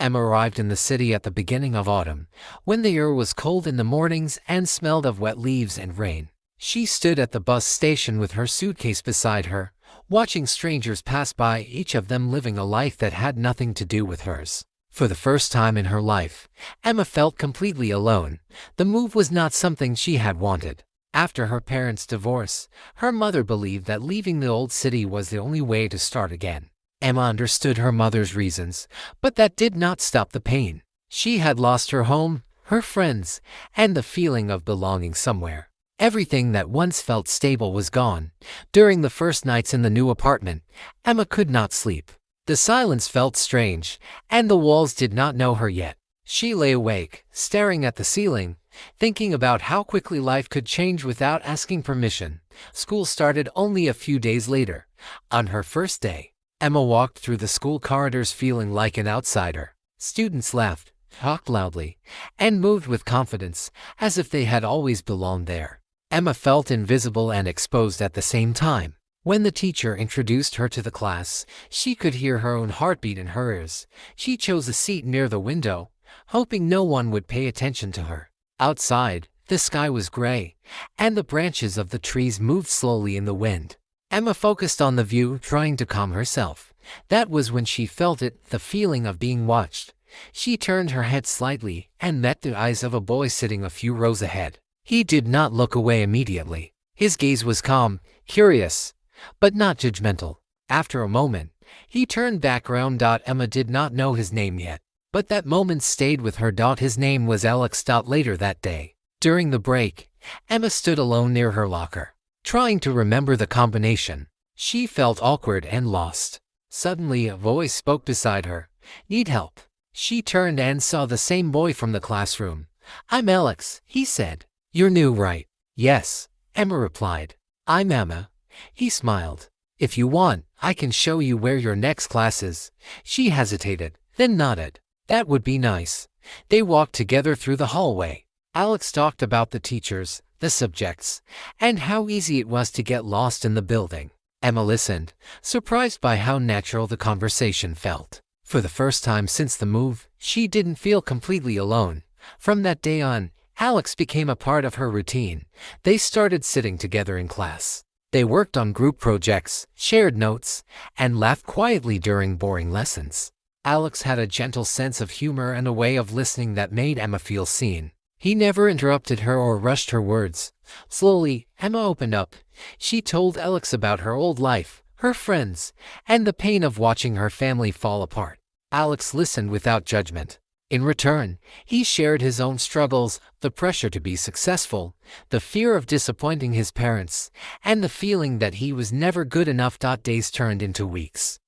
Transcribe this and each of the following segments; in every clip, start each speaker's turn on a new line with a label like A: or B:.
A: Emma arrived in the city at the beginning of autumn, when the air was cold in the mornings and smelled of wet leaves and rain. She stood at the bus station with her suitcase beside her, watching strangers pass by, each of them living a life that had nothing to do with hers. For the first time in her life, Emma felt completely alone. The move was not something she had wanted. After her parents' divorce, her mother believed that leaving the old city was the only way to start again. Emma understood her mother's reasons, but that did not stop the pain. She had lost her home, her friends, and the feeling of belonging somewhere. Everything that once felt stable was gone. During the first nights in the new apartment, Emma could not sleep. The silence felt strange, and the walls did not know her yet. She lay awake, staring at the ceiling, thinking about how quickly life could change without asking permission. School started only a few days later. On her first day, Emma walked through the school corridors feeling like an outsider. Students laughed, talked loudly, and moved with confidence, as if they had always belonged there. Emma felt invisible and exposed at the same time. When the teacher introduced her to the class, she could hear her own heartbeat in her ears. She chose a seat near the window, hoping no one would pay attention to her. Outside, the sky was gray, and the branches of the trees moved slowly in the wind. Emma focused on the view, trying to calm herself. That was when she felt it, the feeling of being watched. She turned her head slightly and met the eyes of a boy sitting a few rows ahead. He did not look away immediately. His gaze was calm, curious, but not judgmental. After a moment, he turned back around. Emma did not know his name yet, but that moment stayed with her. His name was Alex. Later that day, during the break, Emma stood alone near her locker, trying to remember the combination. She felt awkward and lost. Suddenly, a voice spoke beside her. "Need help?" She turned and saw the same boy from the classroom. "I'm Alex," he said. "You're new, right?" "Yes," Emma replied. "I'm Emma." He smiled. "If you want, I can show you where your next class is." She hesitated, then nodded. "That would be nice." They walked together through the hallway. Alex talked about the teachers, the subjects, and how easy it was to get lost in the building. Emma listened, surprised by how natural the conversation felt. For the first time since the move, she didn't feel completely alone. From that day on, Alex became a part of her routine. They started sitting together in class. They worked on group projects, shared notes, and laughed quietly during boring lessons. Alex had a gentle sense of humor and a way of listening that made Emma feel seen. He never interrupted her or rushed her words. Slowly, Emma opened up. She told Alex about her old life, her friends, and the pain of watching her family fall apart. Alex listened without judgment. In return, he shared his own struggles, the pressure to be successful, the fear of disappointing his parents, and the feeling that he was never good enough. Days turned into weeks.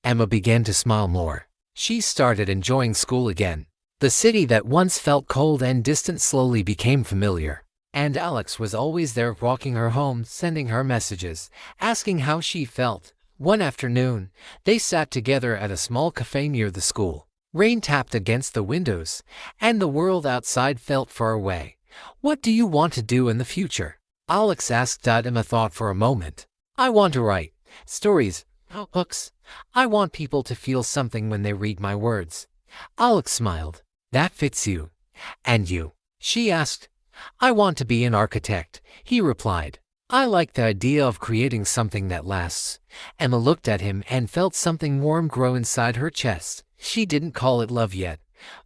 A: Emma began to smile more. She started enjoying school again. The city that once felt cold and distant slowly became familiar. And Alex was always there, walking her home, sending her messages, asking how she felt. One afternoon, they sat together at a small cafe near the school. Rain tapped against the windows, and the world outside felt far away. "What do you want to do in the future?" Alex asked. Emma thought for a moment. "I want to write stories, books. I want people to feel something when they read my words." Alex smiled. "That fits you." "And you?" she asked. "I want to be an architect," he replied. "I like the idea of creating something that lasts." Emma looked at him and felt something warm grow inside her chest. She didn't call it love yet,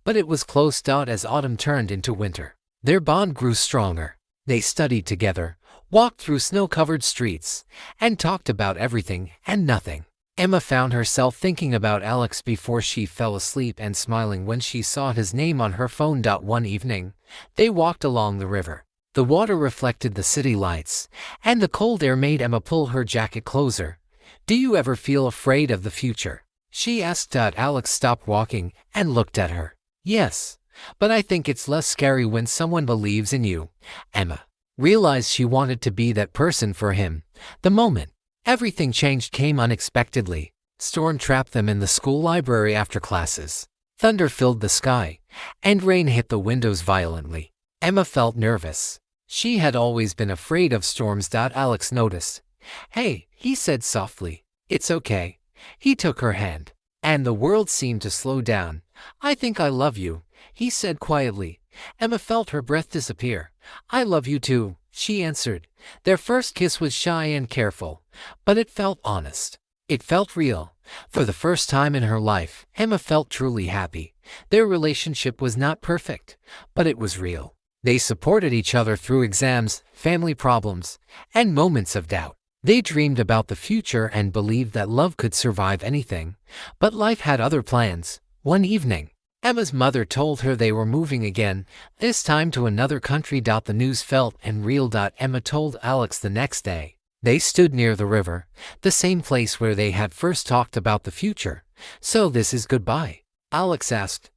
A: but it was close. As autumn turned into winter, their bond grew stronger. They studied together, walked through snow-covered streets, and talked about everything and nothing. Emma found herself thinking about Alex before she fell asleep and smiling when she saw his name on her phone. One evening, they walked along the river. The water reflected the city lights, and the cold air made Emma pull her jacket closer. "Do you ever feel afraid of the future?" she asked. Alex stopped walking and looked at her. "Yes, but I think it's less scary when someone believes in you." Emma realized she wanted to be that person for him. The moment everything changed came unexpectedly. Storm trapped them in the school library after classes. Thunder filled the sky, and rain hit the windows violently. Emma felt nervous. She had always been afraid of storms. Alex noticed. "Hey," he said softly. "It's okay." He took her hand, and the world seemed to slow down. I think I love you, he said quietly. Emma felt her breath disappear. I love you too, she answered. Their first kiss was shy and careful, but it felt honest. It felt real. For the first time in her life, Emma felt truly happy. Their relationship was not perfect, but it was real. They supported each other through exams, family problems, and moments of doubt. They dreamed about the future and believed that love could survive anything. But life had other plans. One evening, Emma's mother told her they were moving again, this time to another country. The news felt unreal. Emma told Alex the next day. They stood near the river, the same place where they had first talked about the future. So this is goodbye? Alex asked.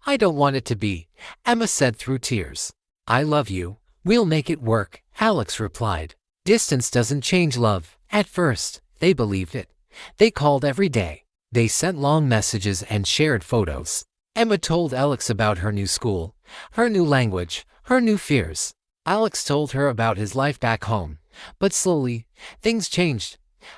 A: I don't want it to be, Emma said through tears. I love you. We'll make it work, Alex replied. Distance doesn't change love. At first, they believed it. They called every day. They sent long messages and shared photos. Emma told Alex about her new school, her new language, her new fears. Alex told her about his life back home. But slowly, things changed.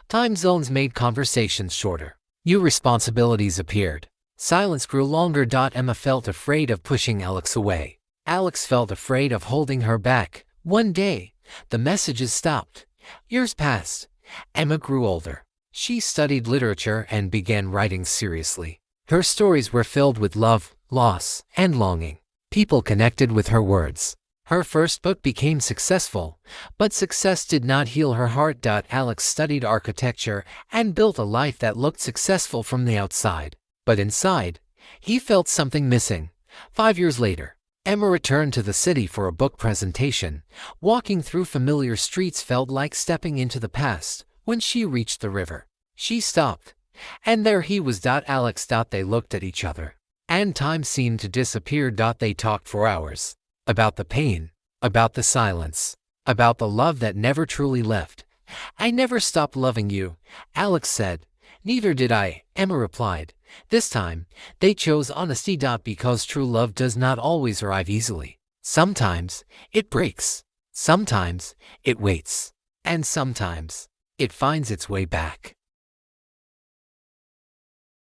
A: Time zones made conversations shorter. New responsibilities appeared. Silence grew longer. Emma felt afraid of pushing Alex away. Alex felt afraid of holding her back. One day, the messages stopped. Years passed. Emma grew older. She studied literature and began writing seriously. Her stories were filled with love, loss, and longing. People connected with her words. Her first book became successful, but success did not heal her heart. Alex studied architecture and built a life that looked successful from the outside. But inside, he felt something missing. 5 years later, Emma returned to the city for a book presentation. Walking through familiar streets felt like stepping into the past. When she reached the river, she stopped. And there he was. Alex. They looked at each other. And time seemed to disappear. They talked for hours. About the pain. About the silence. About the love that never truly left. I never stopped loving you, Alex said. Neither did I, Emma replied. This time, they chose honesty. Because true love does not always arrive easily. Sometimes, it breaks. Sometimes, it waits. And sometimes, it finds its way back.